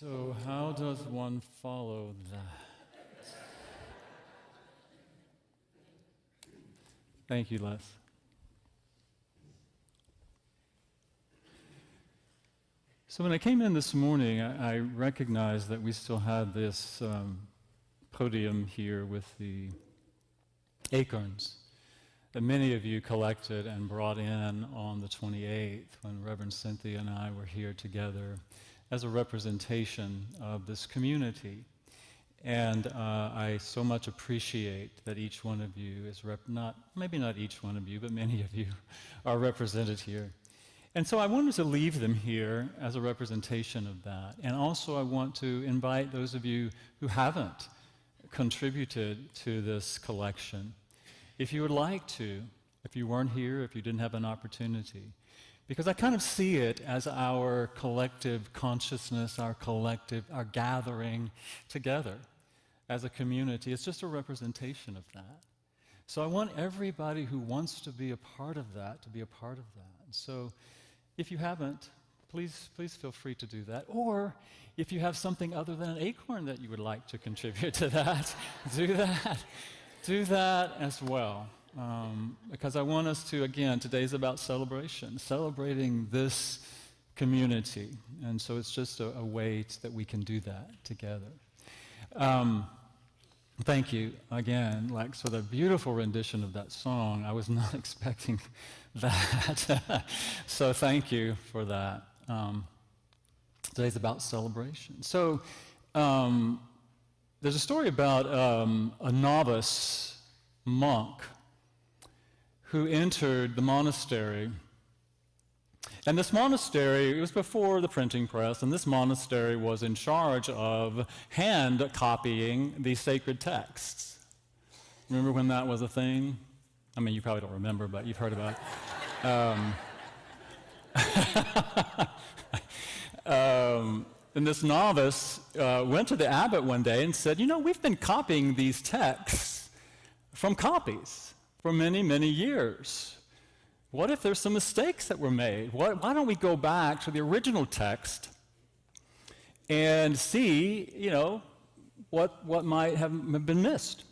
So how does one follow that? Thank you, Les. So when I came in this morning, I recognized that we still had this podium here with the acorns that many of you collected and brought in on the 28th when Reverend Cynthia and I were here together as a representation of this community. And I so much appreciate that each one of you is, maybe not each one of you, but many of you are represented here. And so I wanted to leave them here as a representation of that. And also I want to invite those of you who haven't contributed to this collection, if you would like to, if you weren't here, if you didn't have an opportunity, because I kind of see it as our collective consciousness, our gathering together as a community. It's just a representation of that. So I want everybody who wants to be a part of that to be a part of that. And so if you haven't, please feel free to do that. Or if you have something other than an acorn that you would like to contribute to that, do that as well. Because I want us to, again, today's about celebration, celebrating this community. And so it's just a way that we can do that together. Thank you again, Lex, for the beautiful rendition of that song. I was not expecting that. So thank you for that. Today's about celebration. So there's a story about a novice monk who entered the monastery. And this monastery, it was before the printing press, and this monastery was in charge of hand copying the sacred texts. Remember when that was a thing? I mean, you probably don't remember, but you've heard about it. And this novice went to the abbot one day and said, we've been copying these texts from copies for many, many years. What if there's some mistakes that were made? Why don't we go back to the original text and see, what might have been missed?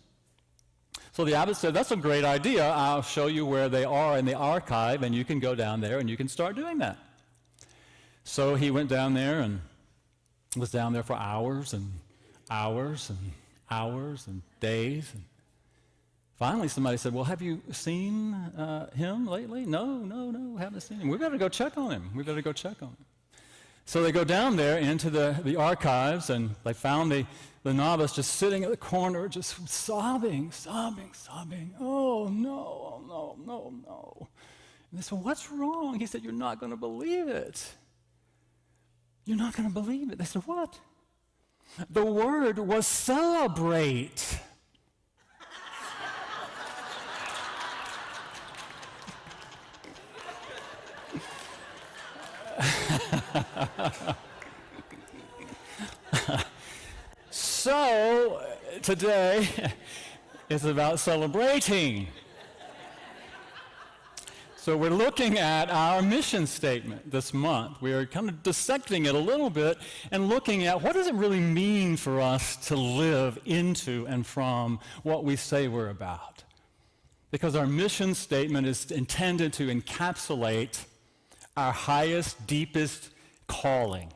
So the abbot said, that's a great idea. I'll show you where they are in the archive, and you can go down there and you can start doing that. So he went down there and was down there for hours and hours and hours and days. And finally, somebody said, well, have you seen him lately? No, haven't seen him. We better go check on him. So they go down there into the archives, and they found the novice just sitting at the corner, just sobbing. Oh, no. And they said, what's wrong? He said, you're not going to believe it. You're not going to believe it. They said, what? The word was celebrate. So, today is about celebrating. So we're looking at our mission statement this month. We are kind of dissecting it a little bit and looking at what does it really mean for us to live into and from what we say we're about. Because our mission statement is intended to encapsulate our highest, deepest calling.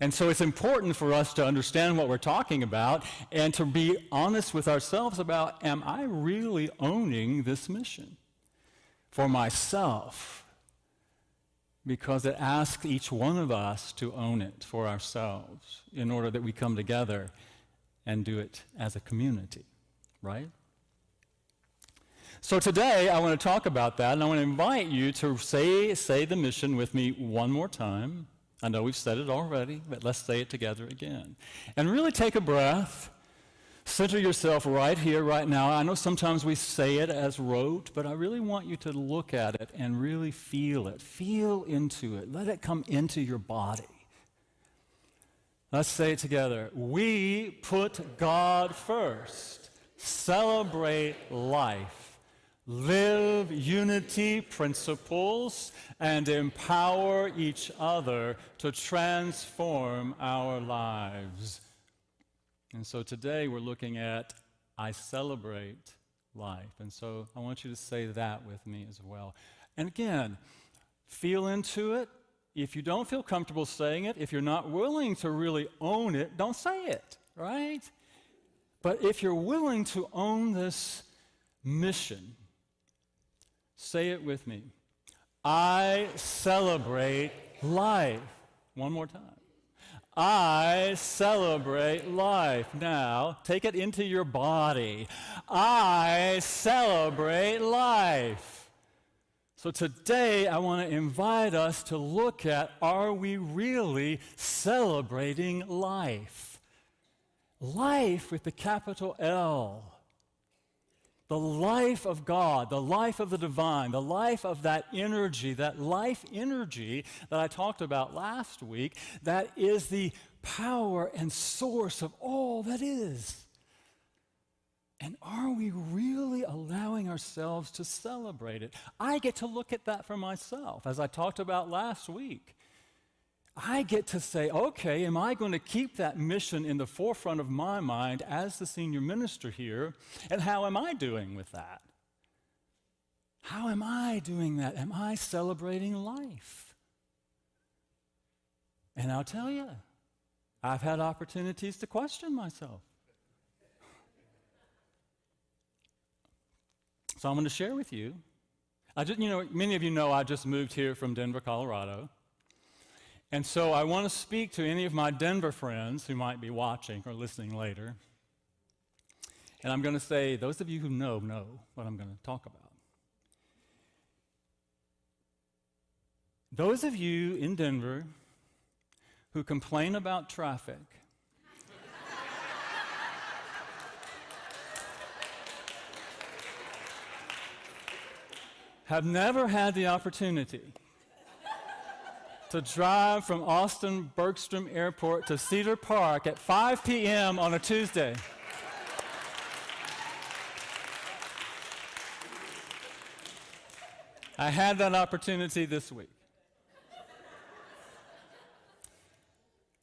And so it's important for us to understand what we're talking about and to be honest with ourselves about, am I really owning this mission for myself? Because it asks each one of us to own it for ourselves in order that we come together and do it as a community, right? So today I want to talk about that, and I want to invite you to say the mission with me one more time. I know we've said it already, but let's say it together again. And really take a breath. Center yourself right here, right now. I know sometimes we say it as rote, but I really want you to look at it and really feel it. Feel into it. Let it come into your body. Let's say it together. We put God first. Celebrate life. live unity principles, and empower each other to transform our lives. And so today we're looking at I celebrate life. And so I want you to say that with me as well. And again, feel into it. If you don't feel comfortable saying it, if you're not willing to really own it, don't say it, right? But if you're willing to own this mission, say it with me. I celebrate life. One more time. I celebrate life. Now, take it into your body. I celebrate life. So today, I want to invite us to look at, are we really celebrating life? Life with the capital L. The life of God, the life of the divine, the life of that energy, that life energy that I talked about last week, that is the power and source of all that is. And are we really allowing ourselves to celebrate it? I get to look at that for myself, as I talked about last week. I get to say, okay, am I going to keep that mission in the forefront of my mind as the senior minister here? And how am I doing with that? How am I doing that? Am I celebrating life? And I'll tell you, I've had opportunities to question myself. So I'm going to share with you. Many of you know I just moved here from Denver, Colorado. And so I want to speak to any of my Denver friends who might be watching or listening later. And I'm going to say, those of you who know what I'm going to talk about. Those of you in Denver who complain about traffic, have never had the opportunity to drive from Austin Bergstrom Airport to Cedar Park at 5 p.m. on a Tuesday. I had that opportunity this week.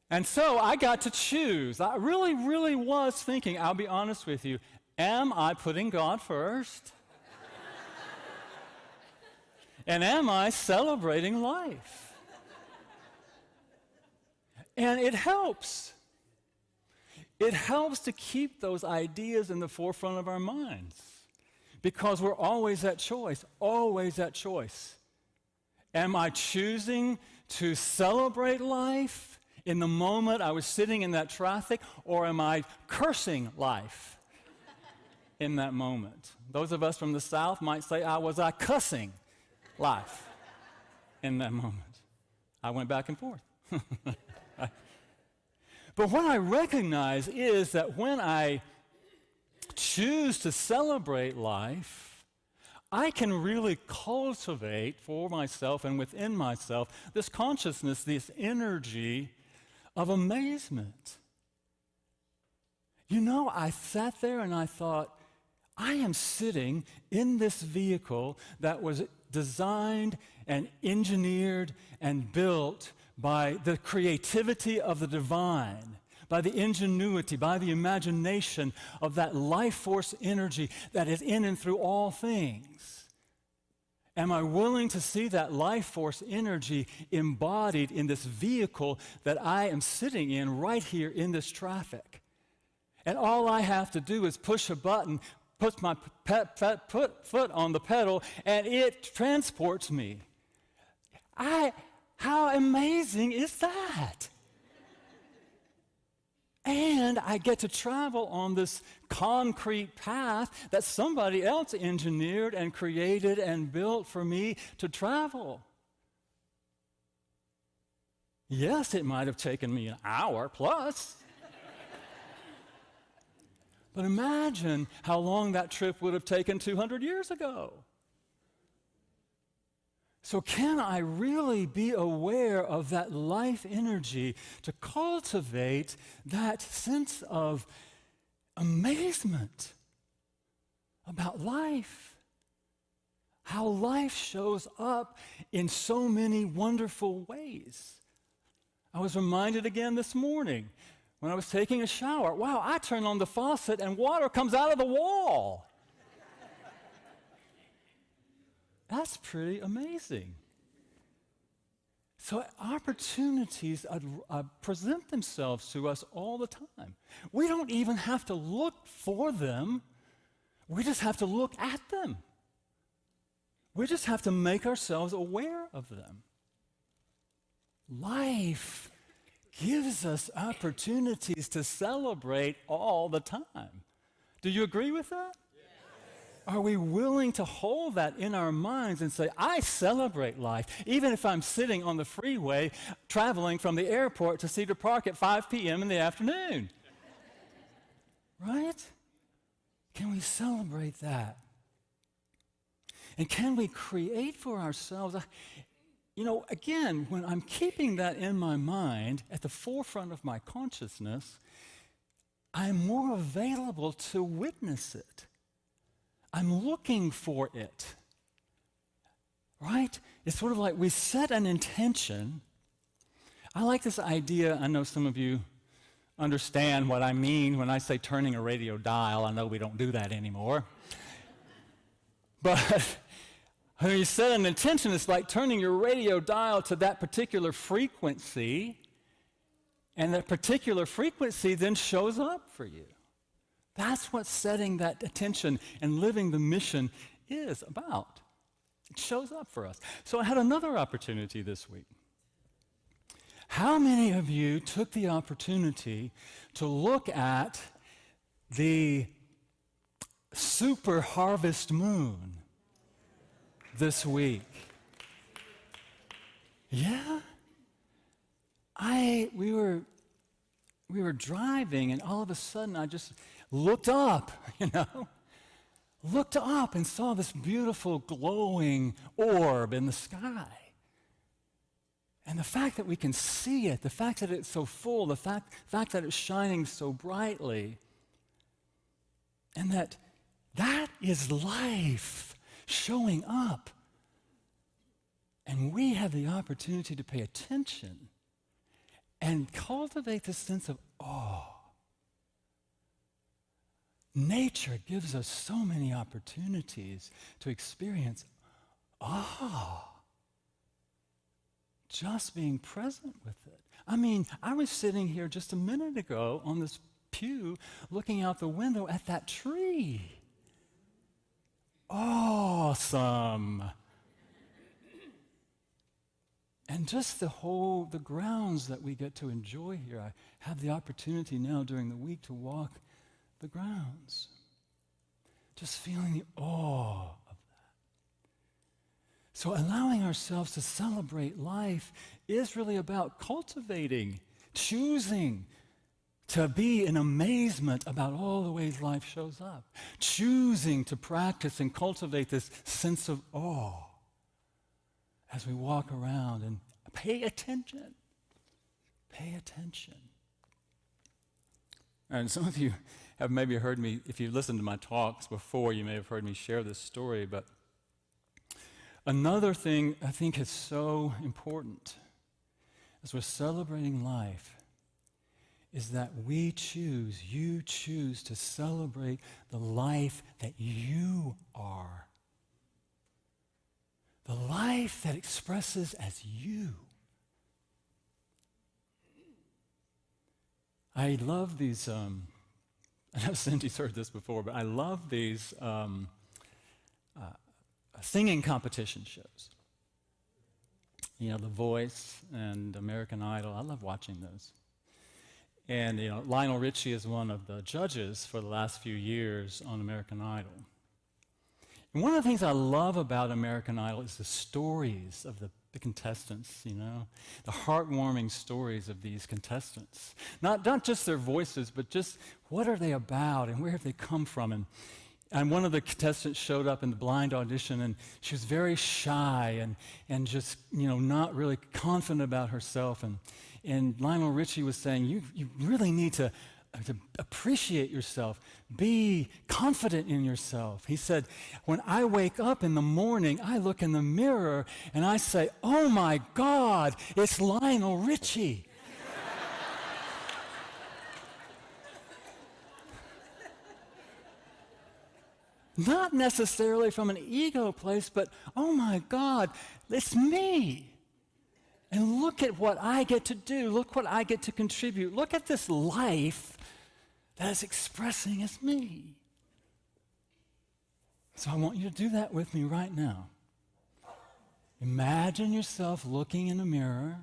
And so I got to choose. I really was thinking, I'll be honest with you, am I putting God first? And am I celebrating life? And it helps. It helps to keep those ideas in the forefront of our minds because we're always at choice, always at choice. Am I choosing to celebrate life in the moment I was sitting in that traffic, or am I cursing life in that moment? Those of us from the South might say, was I cussing life in that moment? I went back and forth. But what I recognize is that when I choose to celebrate life, I can really cultivate for myself and within myself this consciousness, this energy of amazement. I sat there and I thought, I am sitting in this vehicle that was designed and engineered and built by the creativity of the divine, by the ingenuity, by the imagination of that life force energy that is in and through all things. Am I willing to see that life force energy embodied in this vehicle that I am sitting in right here in this traffic? And all I have to do is push a button, put my foot on the pedal, and it transports me. How amazing is that? And I get to travel on this concrete path that somebody else engineered and created and built for me to travel. Yes, it might have taken me an hour plus. But imagine how long that trip would have taken 200 years ago. So can I really be aware of that life energy to cultivate that sense of amazement about life? how life shows up in so many wonderful ways. I was reminded again this morning when I was taking a shower. Wow, I turn on the faucet and water comes out of the wall. That's pretty amazing. So opportunities present themselves to us all the time. We don't even have to look for them. We just have to look at them. We just have to make ourselves aware of them. Life gives us opportunities to celebrate all the time. Do you agree with that? Are we willing to hold that in our minds and say, I celebrate life, even if I'm sitting on the freeway traveling from the airport to Cedar Park at 5 p.m. in the afternoon? Right? Can we celebrate that? And can we create for ourselves, again, when I'm keeping that in my mind at the forefront of my consciousness, I'm more available to witness it. I'm looking for it, right? It's sort of like we set an intention. I like this idea. I know some of you understand what I mean when I say turning a radio dial. I know we don't do that anymore. But when you set an intention, it's like turning your radio dial to that particular frequency, and that particular frequency then shows up for you. That's what setting that attention and living the mission is about. It shows up for us. So I had another opportunity this week. How many of you took the opportunity to look at the super harvest moon this week? Yeah? We were driving, and all of a sudden I just looked up, looked up and saw this beautiful glowing orb in the sky. And the fact that we can see it, the fact that it's so full, the fact that it's shining so brightly, and that is life showing up. And we have the opportunity to pay attention and cultivate this sense of awe. Nature gives us so many opportunities to experience awe. Just being present with it. I mean, I was sitting here just a minute ago on this pew looking out the window at that tree. Awesome. And just the grounds that we get to enjoy here. I have the opportunity now during the week to walk the grounds. Just feeling the awe of that. So allowing ourselves to celebrate life is really about cultivating, choosing to be in amazement about all the ways life shows up. Choosing to practice and cultivate this sense of awe as we walk around and pay attention. Pay attention. And some of you have maybe heard me, if you've listened to my talks before, you may have heard me share this story, but another thing I think is so important as we're celebrating life is that you choose to celebrate the life that you are. The life that expresses as you. I love these, I know Cindy's heard this before, but I love these singing competition shows. The Voice and American Idol. I love watching those. And, Lionel Richie is one of the judges for the last few years on American Idol. And one of the things I love about American Idol is the stories of the contestants, the heartwarming stories of these contestants. Not just their voices, but just what are they about and where have they come from? And one of the contestants showed up in the blind audition, and she was very shy and just, not really confident about herself. And Lionel Richie was saying, you really need to to appreciate yourself. Be confident in yourself. He said, when I wake up in the morning, I look in the mirror and I say, oh my God, it's Lionel Richie. Not necessarily from an ego place, but oh my God, it's me. And look at what I get to do. Look what I get to contribute. Look at this life that is expressing as me. So I want you to do that with me right now. Imagine yourself looking in a mirror,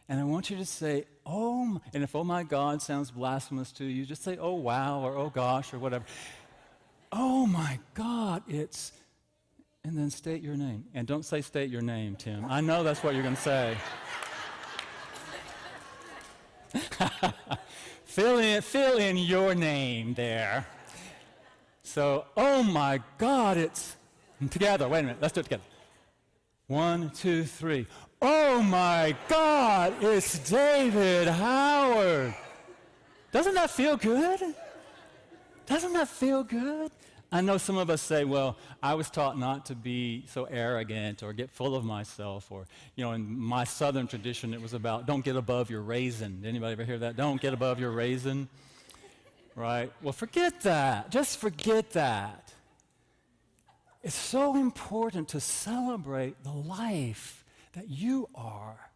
and I want you to say, and if oh my God sounds blasphemous to you, just say, oh wow, or oh gosh, or whatever. Oh my God, and then state your name. And don't say state your name, Tim. I know that's what you're going to say. Fill in your name there. So, oh my God, together. Wait a minute, let's do it together. 1, 2, 3. Oh my God, it's David Howard. Doesn't that feel good? Doesn't that feel good? I know some of us say, well, I was taught not to be so arrogant or get full of myself, or, in my Southern tradition, it was about don't get above your raisin. Did anybody ever hear that? Don't get above your raisin, right? Well, forget that. Just forget that. It's so important to celebrate the life that you are,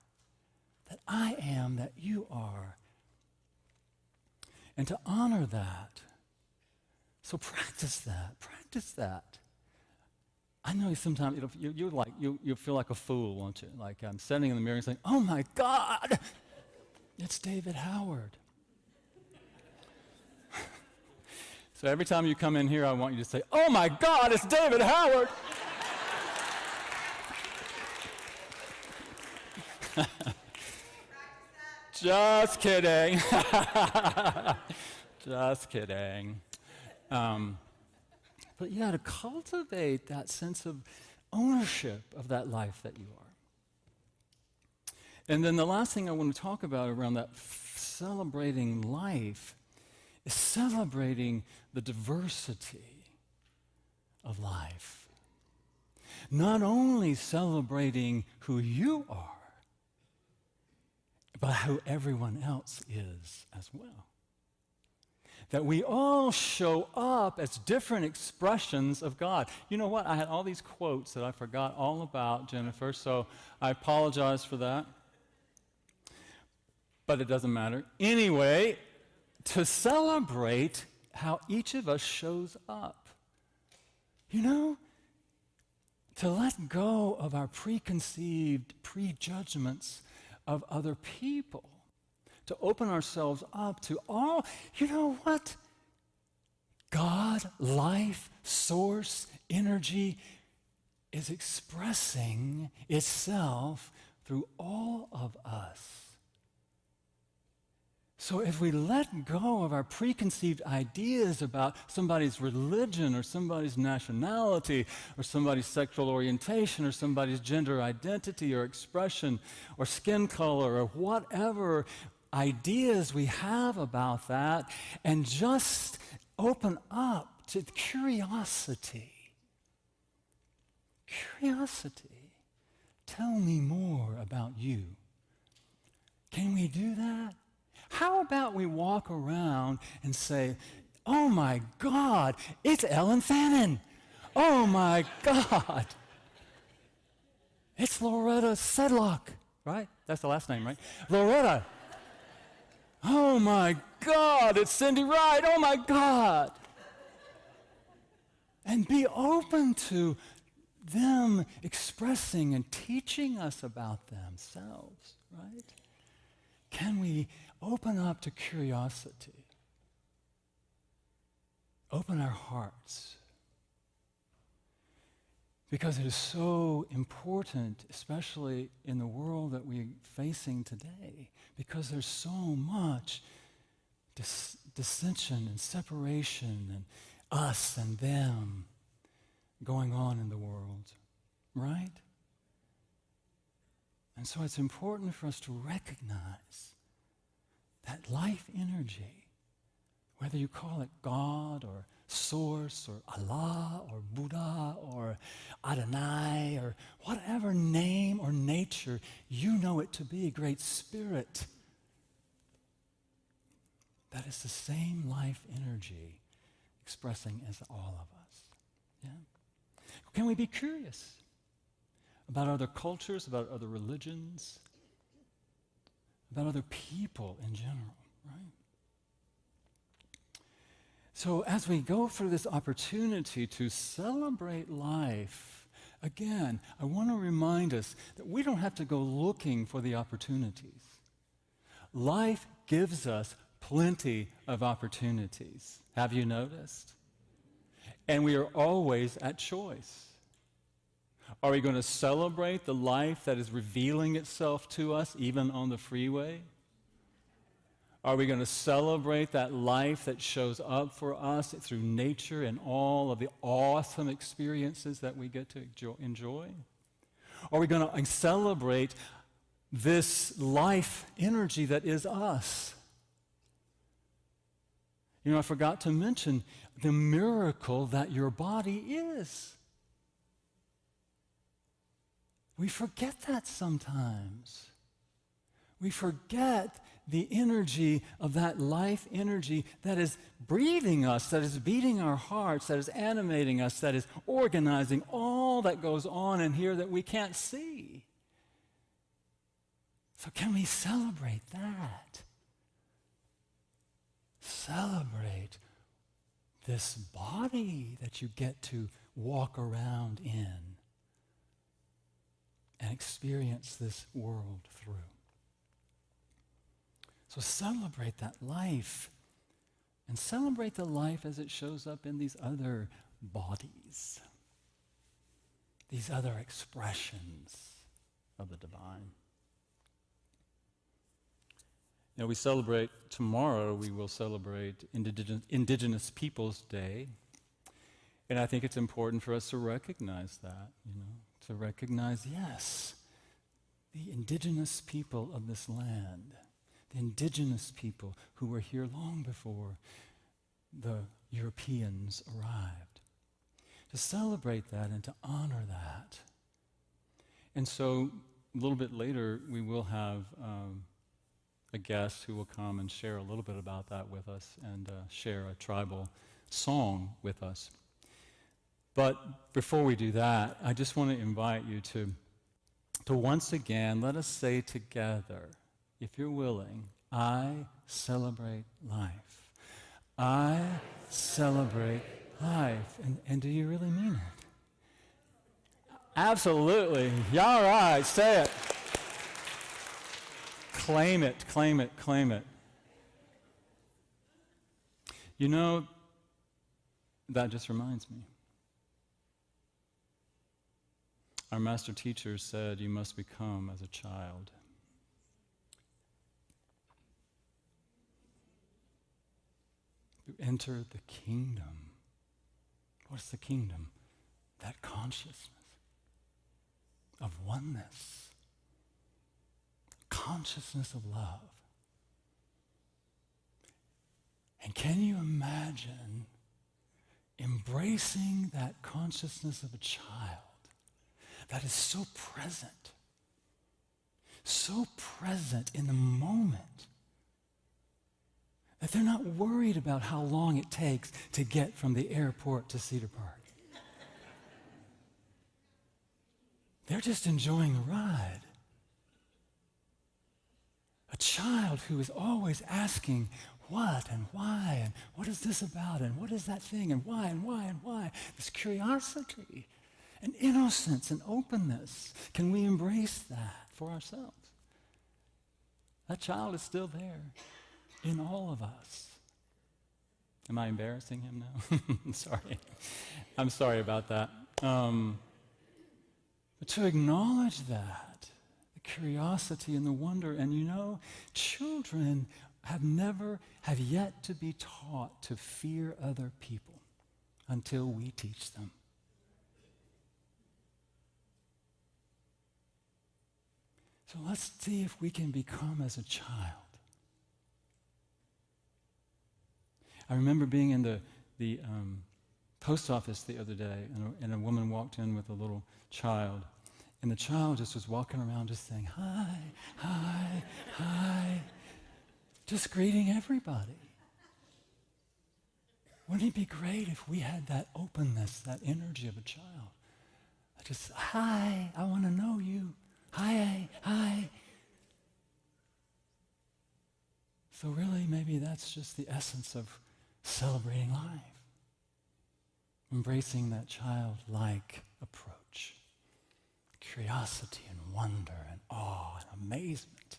that I am, that you are, and to honor that. So practice that. Practice that. I know sometimes you feel like a fool, won't you? Like I'm standing in the mirror and saying, "Oh my God, it's David Howard." So every time you come in here, I want you to say, "Oh my God, it's David Howard." Just kidding. Just kidding. But you got to cultivate that sense of ownership of that life that you are. And then the last thing I want to talk about around that celebrating life is celebrating the diversity of life. Not only celebrating who you are, but who everyone else is as well. That we all show up as different expressions of God. You know what? I had all these quotes that I forgot all about, Jennifer, so I apologize for that. But it doesn't matter. Anyway, to celebrate how each of us shows up. To let go of our preconceived prejudgments of other people. To open ourselves up to all, what? God, life, source, energy is expressing itself through all of us. So if we let go of our preconceived ideas about somebody's religion or somebody's nationality or somebody's sexual orientation or somebody's gender identity or expression or skin color or whatever ideas we have about that, and just open up to curiosity. Curiosity. Tell me more about you. Can we do that? How about we walk around and say, oh my God, it's Ellen Fannin. Oh my God. It's Loretta Sedlock, right? That's the last name, right? Loretta. Oh my God, it's Cindy Wright. Oh my God. And be open to them expressing and teaching us about themselves, right? Can we open up to curiosity? Open our hearts. Because it is so important, especially in the world that we're facing today, because there's so much dissension and separation and us and them going on in the world, right? And so it's important for us to recognize that life energy, whether you call it God or Source or Allah or Buddha or Adonai or whatever name or nature you know it to be, Great Spirit, that is the same life energy expressing as all of us. Yeah? Can we be curious about other cultures, about other religions, about other people in general, right? So as we go through this opportunity to celebrate life, again, I want to remind us that we don't have to go looking for the opportunities. Life gives us plenty of opportunities. Have you noticed? And we are always at choice. Are we going to celebrate the life that is revealing itself to us even on the freeway? Are we going to celebrate that life that shows up for us through nature and all of the awesome experiences that we get to enjoy? Are we going to celebrate this life energy that is us? You know, I forgot to mention the miracle that your body is. We forget that sometimes. We forget the energy of that life energy that is breathing us, that is beating our hearts, that is animating us, that is organizing all that goes on in here that we can't see. So can we celebrate that? Celebrate this body that you get to walk around in and experience this world through. So celebrate that life, and celebrate the life as it shows up in these other bodies, these other expressions of the divine. You know, we celebrate tomorrow, we will celebrate Indigenous Peoples Day, and I think it's important for us to recognize that, you know, to recognize, yes, the indigenous people of this land, the indigenous people who were here long before the Europeans arrived. To celebrate that and to honor that. And so a little bit later, we will have a guest who will come and share a little bit about that with us and share a tribal song with us. But before we do that, I just want to invite you to once again, let us say together, if you're willing, I celebrate life. I celebrate life. And do you really mean it? Absolutely. Yeah, all right, say it. Claim it, claim it, claim it. You know, that just reminds me. Our master teacher said, you must become as a child. You enter the kingdom. What's the kingdom? That consciousness of oneness. Consciousness of love. And can you imagine embracing that consciousness of a child that is so present in the moment, that they're not worried about how long it takes to get from the airport to Cedar Park. They're just enjoying the ride. A child who is always asking what and why and what is this about and what is that thing and why and why and why. This curiosity and innocence and openness. Can we embrace that for ourselves? That child is still there in all of us. Am I embarrassing him now? I'm sorry. I'm sorry about that. But to acknowledge that, the curiosity and the wonder, and you know, children have yet to be taught to fear other people until we teach them. So let's see if we can become as a child. I remember being in the post office the other day, and a woman walked in with a little child, and the child just was walking around just saying, hi, hi, hi, just greeting everybody. Wouldn't it be great if we had that openness, that energy of a child? I just, hi, I want to know you. Hi, hi. So really, maybe that's just the essence of celebrating life. Embracing that childlike approach. Curiosity and wonder and awe and amazement.